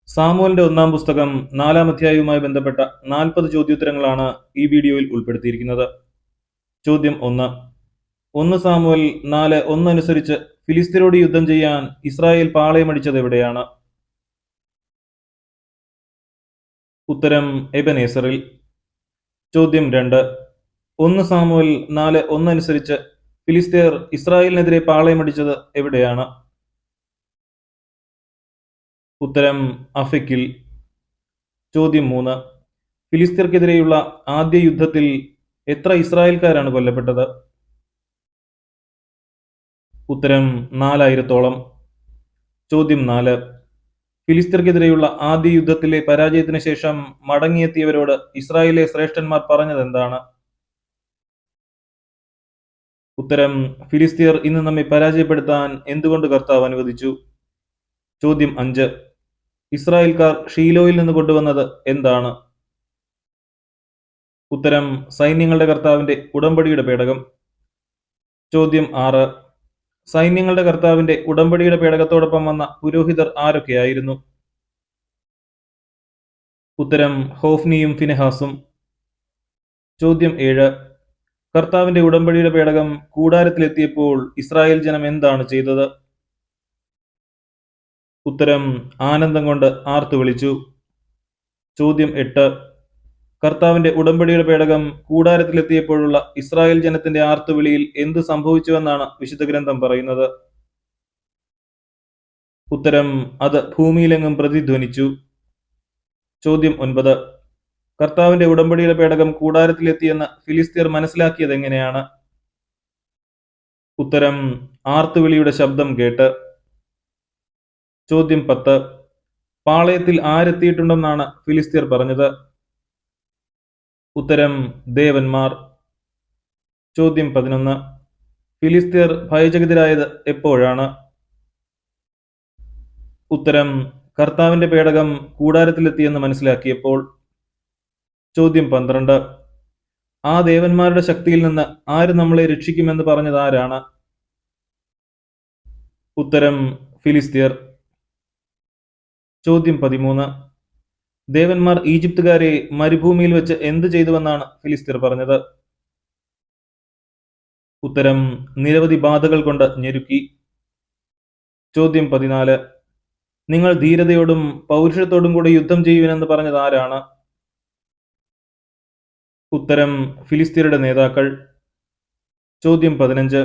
സാമുവലിന്റെ ഒന്നാം പുസ്തകം 4-ാം അധ്യായവുമായി ബന്ധപ്പെട്ട 40 ചോദ്യോത്തരങ്ങളാണ് ഈ വീഡിയോയിൽ ഉൾപ്പെടുത്തിയിരിക്കുന്നത്. ചോദ്യം 1. 1 സാമുവൽ 4:1 അനുസരിച്ച് ഫിലിസ്ത്യരോട് യുദ്ധം ചെയ്യാൻ ഇസ്രായേൽ പാളയമടിച്ചത് എവിടെയാണ്? ഉത്തരം എബനേസറിൽ. ചോദ്യം 2. 1 സാമുവൽ 4:1 അനുസരിച്ച് ഫിലിസ്ത്യർ ഇസ്രായേലിനെതിരെ പാളയമടിച്ചത് എവിടെയാണ്? ഉത്തരം അഫെക്കിൽ. ചോദ്യം 3. ഫിലിസ്ത്യർക്കെതിരെയുള്ള ആദ്യ യുദ്ധത്തിൽ എത്ര ഇസ്രായേൽക്കാരാണ് കൊല്ലപ്പെട്ടത്? ഉത്തരം 4000-ഓളം. ചോദ്യം 4. ഫിലിസ്ത്യർക്കെതിരെയുള്ള ആദ്യ യുദ്ധത്തിലെ പരാജയത്തിന് ശേഷം മടങ്ങിയെത്തിയവരോട് ഇസ്രായേലിലെ ശ്രേഷ്ഠന്മാർ പറഞ്ഞതെന്താണ്? ഉത്തരം ഫിലിസ്ത്യർ ഇന്ന് നമ്മെ പരാജയപ്പെടുത്താൻ എന്തുകൊണ്ട് കർത്താവ് അനുവദിച്ചു? ചോദ്യം 5. ഇസ്രായേൽക്കാർ ഷീലോയിൽ നിന്ന് കൊണ്ടുവന്നത് എന്താണ്? ഉത്തരം സൈന്യങ്ങളുടെ കർത്താവിന്റെ ഉടമ്പടിയുടെ പേടകം. ചോദ്യം 6. സൈന്യങ്ങളുടെ കർത്താവിന്റെ ഉടമ്പടിയുടെ പേടകത്തോടൊപ്പം വന്ന പുരോഹിതർ ആരൊക്കെയായിരുന്നു? ഉത്തരം ഹോഫ്നിയും ഫിനെഹാസും. ചോദ്യം 7. കർത്താവിന്റെ ഉടമ്പടിയുടെ പേടകം കൂടാരത്തിലെത്തിയപ്പോൾ ഇസ്രായേൽ ജനം എന്താണ് ചെയ്തത്? ഉത്തരം ആനന്ദം കൊണ്ട് ആർത്തു വിളിച്ചു. ചോദ്യം 8. കർത്താവിന്റെ ഉടമ്പടിയുടെ പേടകം കൂടാരത്തിലെത്തിയപ്പോഴുള്ള ഇസ്രായേൽ ജനത്തിന്റെ ആർത്തുവിളിയിൽ എന്ത് സംഭവിച്ചുവെന്നാണ് വിശുദ്ധ ഗ്രന്ഥം പറയുന്നത്? ഉത്തരം അത് ഭൂമിയിലെങ്ങും പ്രതിധ്വനിച്ചു. ചോദ്യം 9. കർത്താവിന്റെ ഉടമ്പടിയുടെ പേടകം കൂടാരത്തിലെത്തിയെന്ന് ഫിലിസ്ത്യർ മനസ്സിലാക്കിയത് എങ്ങനെയാണ്? ഉത്തരം ആർത്തുവിളിയുടെ ശബ്ദം കേട്ട്. ചോദ്യം 10. പാളയത്തിൽ ആരെത്തിയിട്ടുണ്ടെന്നാണ് ഫിലിസ്ത്യർ പറഞ്ഞത്? ഉത്തരം ദേവന്മാർ. ചോദ്യം 11. ഫിലിസ്ത്യർ ഭയചകിതരായത് എപ്പോഴാണ്? ഉത്തരം കർത്താവിന്റെ പേടകം കൂടാരത്തിലെത്തിയെന്ന് മനസ്സിലാക്കിയപ്പോൾ. ചോദ്യം 12. ആ ദേവന്മാരുടെ ശക്തിയിൽ നിന്ന് ആര് നമ്മളെ രക്ഷിക്കുമെന്ന് പറഞ്ഞത് ആരാണ്? ഉത്തരം ഫിലിസ്ത്യർ. ചോദ്യം 13. ദേവന്മാർ ഈജിപ്തുകാരെ മരുഭൂമിയിൽ വെച്ച് എന്ത് ചെയ്തുവെന്നാണ് ഫിലിസ്ത്യർ പറഞ്ഞത്? ഉത്തരം നിരവധി ബാധകൾ കൊണ്ട് ഞെരുക്കി. ചോദ്യം 14. നിങ്ങൾ ധീരതയോടും പൗരുഷത്തോടും കൂടി യുദ്ധം ചെയ്യുവിനെന്ന് പറഞ്ഞത് ആരാണ്? ഉത്തരം ഫിലിസ്ത്യരുടെ നേതാക്കൾ. ചോദ്യം 15.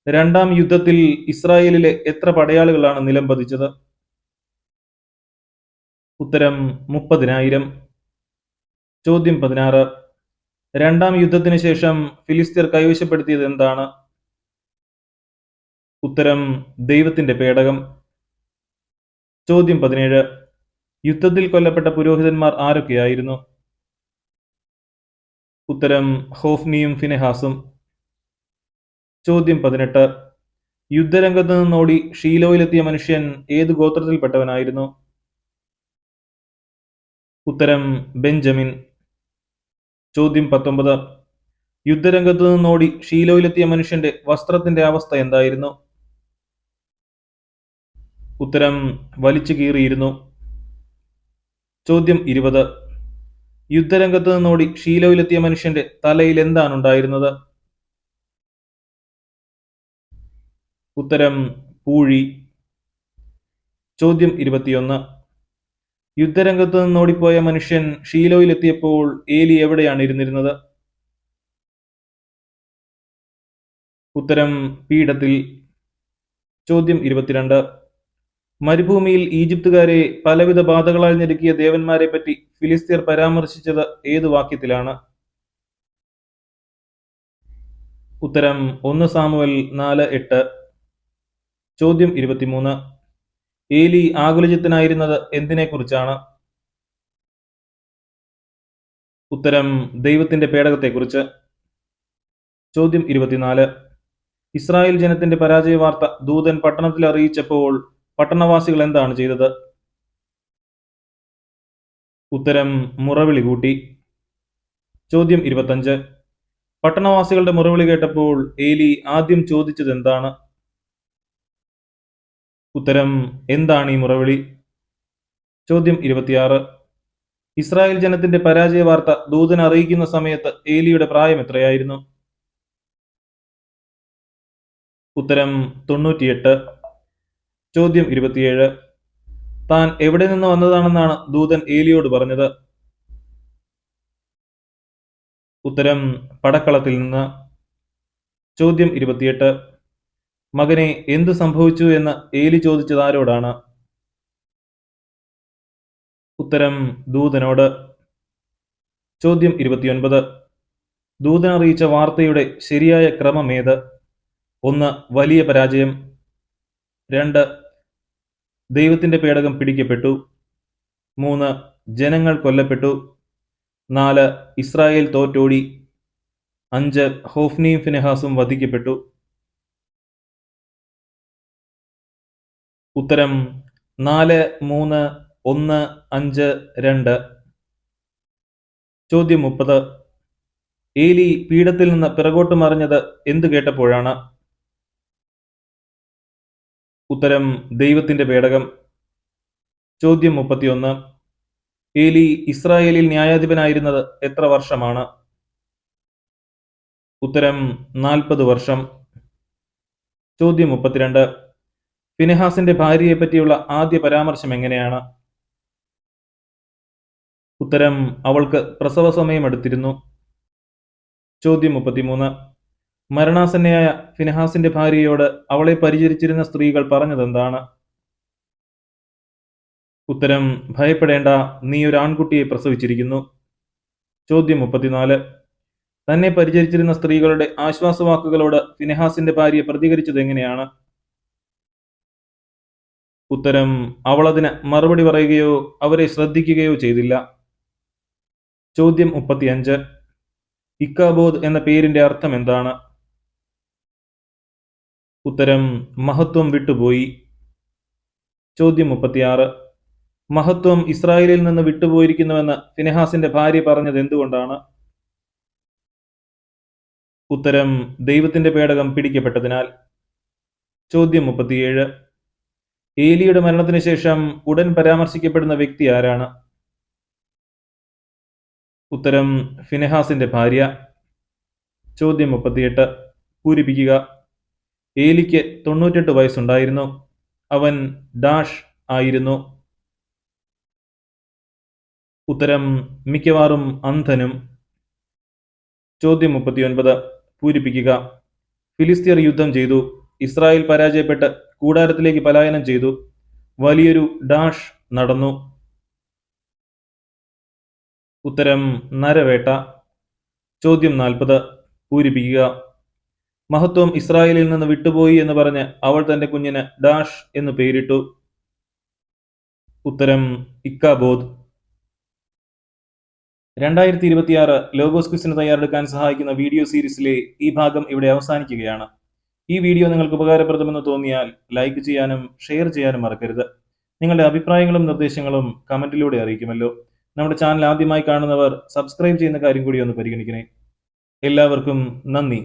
2-ാം യുദ്ധത്തിൽ ഇസ്രായേലിലെ എത്ര പടയാളികളാണ് നിലം പതിച്ചത്? ഉത്തരം 30,000. ചോദ്യം 16. 2-ാം യുദ്ധത്തിന് ശേഷം ഫിലിസ്ത്യർ കൈവശപ്പെടുത്തിയത് എന്താണ്? ഉത്തരം ദൈവത്തിന്റെ പേടകം. ചോദ്യം 17. യുദ്ധത്തിൽ കൊല്ലപ്പെട്ട പുരോഹിതന്മാർ ആരൊക്കെയായിരുന്നു? ഉത്തരം ഹോഫ്നിയും ഫിനെഹാസും. ചോദ്യം 18. യുദ്ധരംഗത്ത് നിന്നോടി ഷീലോയിലെത്തിയ മനുഷ്യൻ ഏത് ഗോത്രത്തിൽപ്പെട്ടവനായിരുന്നു? ഉത്തരം ബെഞ്ചമിൻ. ചോദ്യം 19. യുദ്ധരംഗത്ത് നിന്നോടി ഷീലോയിലെത്തിയ മനുഷ്യന്റെ വസ്ത്രത്തിന്റെ അവസ്ഥ എന്തായിരുന്നു? ഉത്തരം വലിച്ചു കീറിയിരുന്നു. ചോദ്യം 20. യുദ്ധരംഗത്ത് നിന്നോടി ഷീലോയിലെത്തിയ മനുഷ്യന്റെ തലയിൽ എന്താണ് ഉണ്ടായിരുന്നത്? ഉത്തരം പൂഴി. ചോദ്യം 21. യുദ്ധരംഗത്ത് നിന്നോടിപ്പോയ മനുഷ്യൻ ഷീലോയിലെത്തിയപ്പോൾ ഏലി എവിടെയാണ് ഇരുന്നിരുന്നത്? ഉത്തരം പീഠത്തിൽ. ചോദ്യം 22. മരുഭൂമിയിൽ ഈജിപ്തുകാരെ പലവിധ ബാധകളാൽ ഞെരുക്കിയ ദേവന്മാരെ പറ്റി ഫിലിസ്ത്യർ പരാമർശിച്ചത് ഏത് വാക്യത്തിലാണ്? ഉത്തരം 1 സാമുവേൽ 4:8. ചോദ്യം 23. ഏലി ആകുലചിത്തനായിരുന്നത് എന്തിനെക്കുറിച്ചാണ്? ഉത്തരം ദൈവത്തിന്റെ പേടകത്തെക്കുറിച്ച്. ചോദ്യം 24. ഇസ്രായേൽ ജനത്തിന്റെ പരാജയ വാർത്ത ദൂതൻ പട്ടണത്തിൽ അറിയിച്ചപ്പോൾ പട്ടണവാസികൾ എന്താണ് ചെയ്തത്? ഉത്തരം മുറവിളി കൂട്ടി. ചോദ്യം 25. പട്ടണവാസികളുടെ മുറവിളി കേട്ടപ്പോൾ ഏലി ആദ്യം ചോദിച്ചത് എന്താണ്? ഉത്തരം എന്താണ് ഈ മുറവിളി? ചോദ്യം 26. ഇസ്രായേൽ ജനത്തിന്റെ പരാജയ വാർത്ത ദൂതൻ അറിയിക്കുന്ന സമയത്ത് ഏലിയുടെ പ്രായം എത്രയായിരുന്നു? ഉത്തരം 98. ചോദ്യം 27. താൻ എവിടെ നിന്ന് വന്നതാണെന്നാണ് ദൂതൻ ഏലിയോട് പറഞ്ഞത്? ഉത്തരം പടക്കളത്തിൽ നിന്ന്. ചോദ്യം 28. മകനെ എന്തു സംഭവിച്ചു എന്ന് ഏലി ചോദിച്ചത് ആരോടാണ്? ഉത്തരം ദൂതനോട്. ചോദ്യം 29. ദൂതൻ അറിയിച്ച വാർത്തയുടെ ശരിയായ ക്രമമേത്? 1. വലിയ പരാജയം. 2. ദൈവത്തിന്റെ പേടകം പിടിക്കപ്പെട്ടു. 3. ജനങ്ങൾ കൊല്ലപ്പെട്ടു. 4. ഇസ്രായേൽ തോറ്റോടി. 5. ഹോഫ്നിയും ഫിനെഹാസും വധിക്കപ്പെട്ടു. ഉത്തരം 4, 3, 1, 5, 2. ചോദ്യം 30. ഏലി പീഠത്തിൽ നിന്ന് പിറകോട്ട് മറിഞ്ഞത് എന്തു കേട്ടപ്പോഴാണ്? ഉത്തരം ദൈവത്തിന്റെ പേടകം. ചോദ്യം 31. ഏലി ഇസ്രായേലിൽ ന്യായാധിപനായിരുന്നത് എത്ര വർഷമാണ്? ഉത്തരം 40 വർഷം. ചോദ്യം 32. ഫിനെഹാസിന്റെ ഭാര്യയെ പറ്റിയുള്ള ആദ്യ പരാമർശം എങ്ങനെയാണ്? ഉത്തരം അവൾക്ക് പ്രസവ സമയം അടുത്തിരുന്നു. ചോദ്യം 33. മരണാസന്നയായ ഫിനെഹാസിന്റെ ഭാര്യയോട് അവളെ പരിചരിച്ചിരുന്ന സ്ത്രീകൾ പറഞ്ഞതെന്താണ്? ഉത്തരം ഭയപ്പെടേണ്ട, നീ ഒരു ആൺകുട്ടിയെ പ്രസവിച്ചിരിക്കുന്നു. ചോദ്യം 34. തന്നെ പരിചരിച്ചിരുന്ന സ്ത്രീകളുടെ ആശ്വാസവാക്കുകളോട് ഫിനെഹാസിന്റെ ഭാര്യ പ്രതികരിച്ചത് എങ്ങനെയാണ്? ഉത്തരം അവളതിന് മറുപടി പറയുകയോ അവരെ ശ്രദ്ധിക്കുകയോ ചെയ്തില്ല. ചോദ്യം 35. ഇക്കാബോദ് എന്ന പേരിന്റെ അർത്ഥം എന്താണ്? ഉത്തരം മഹത്വം വിട്ടുപോയി. ചോദ്യം 36. മഹത്വം ഇസ്രായേലിൽ നിന്ന് വിട്ടുപോയിരിക്കുന്നുവെന്ന് ഫിനെഹാസിന്റെ ഭാര്യ പറഞ്ഞത് എന്തുകൊണ്ടാണ്? ഉത്തരം ദൈവത്തിന്റെ പേടകം പിടിക്കപ്പെട്ടതിനാൽ. ചോദ്യം 37. ഏലിയുടെ മരണത്തിന് ശേഷം ഉടൻ പരാമർശിക്കപ്പെടുന്ന വ്യക്തി ആരാണ്? ഉത്തരം ഫിനെഹാസിന്റെ ഭാര്യ. ചോദ്യം 38. പൂരിപ്പിക്കുക. ഏലിക്ക് 98 വയസ്സുണ്ടായിരുന്നു. അവൻ ഡാഷ് ആയിരുന്നു. ഉത്തരം മിക്കവാറും അന്ധനും. ചോദ്യം 39. പൂരിപ്പിക്കുക. ഫിലിസ്തീർ യുദ്ധം ചെയ്തു. ഇസ്രായേൽ പരാജയപ്പെട്ട് കൂടാരത്തിലേക്ക് പലായനം ചെയ്തു. വലിയൊരു ഡാഷ് നടന്നു. ഉത്തരം നരവേട്ട. ചോദ്യം 40. പൂരിപ്പിക്കുക. മഹത്വം ഇസ്രായേലിൽ നിന്ന് വിട്ടുപോയി എന്ന് പറഞ്ഞ് അവൾ തന്റെ കുഞ്ഞിന് ഡാഷ് എന്ന് പേരിട്ടു. ഉത്തരം ഇക്കാബോദ്. 2026 ലോഗോസ് ക്വിസിന് തയ്യാറെടുക്കാൻ സഹായിക്കുന്ന വീഡിയോ സീരീസിലെ ഈ ഭാഗം ഇവിടെ അവസാനിക്കുകയാണ്. ഈ വീഡിയോ നിങ്ങൾക്ക് ഉപകാരപ്രദമെന്ന് തോന്നിയാൽ ലൈക്ക് ചെയ്യാനും ഷെയർ ചെയ്യാനും മറക്കരുത്. നിങ്ങളുടെ അഭിപ്രായങ്ങളും നിർദ്ദേശങ്ങളും കമന്റിലൂടെ അറിയിക്കുമല്ലോ. നമ്മുടെ ചാനൽ ആദ്യമായി കാണുന്നവർ സബ്സ്ക്രൈബ് ചെയ്യുന്ന കാര്യം കൂടി ഒന്ന് പരിഗണിക്കണേ. എല്ലാവർക്കും നന്ദി.